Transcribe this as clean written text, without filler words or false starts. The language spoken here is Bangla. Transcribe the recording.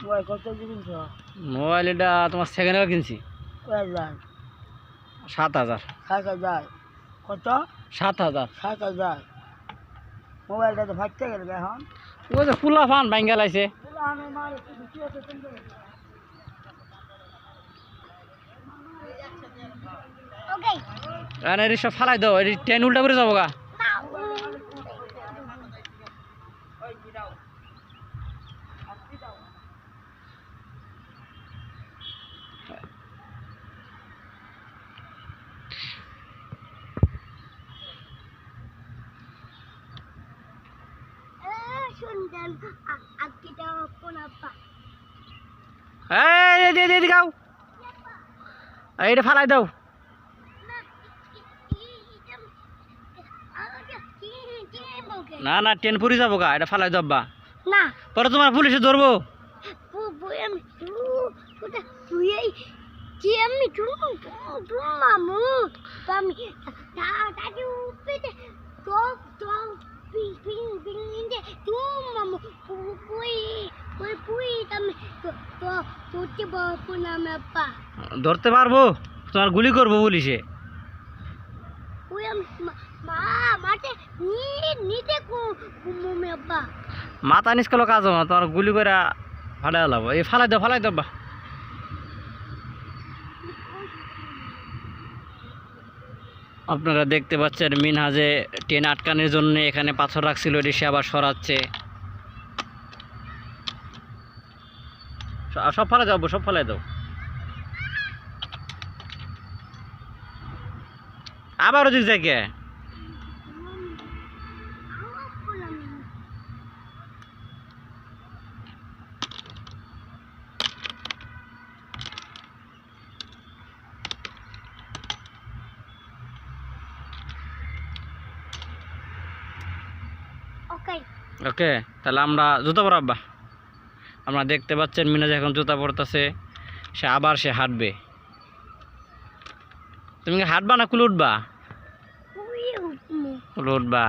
মোবাইল কত কিনছ? মোবাইল এটা তোমার সেকেন্ড হ্যান্ড কিনছি। কয় হাজার? 7,000। 7,000? কত? 7,000। 7,000? মোবাইলটা তো ফাটতে গেল এখন। ওই যে ফুলা ফান ভাঙ্গা লাইছে। এর সব ফালাই দাও, এটি ট্রেন উল্টা করে যাবো গা। এইটা ফালাই দাও। না না ট্রেন পুরি যাবো গা, এটা ফালাই দাও না পরে তোমার পুলিশে ধরবো। ধরতে পারবো, তোমার গুলি করবো পুলিশে। মাথা নিষ্কালো কাজ না, তোমার গুলি করে ফালাই লাভ। এই ফালাই দাও বা। আপনারা দেখতে পাচ্ছেন মিনহাজে ট্রেন আটকানোর জন্য এখানে পাথর রাখছিল, এটি সে আবার সরাচ্ছে। সব ফালাই দাও, সব ফালাই দাও। আবার ওদিক যাকে ওকে। তাহলে আমরা জুতা পরাব্বা। আপনারা দেখতে পাচ্ছেন মিনহাজ এখন জুতা পরতেছে, সে আবার হাঁটবে। তুমি হাঁটবা না কুলে উঠবা? কুলে উঠবা।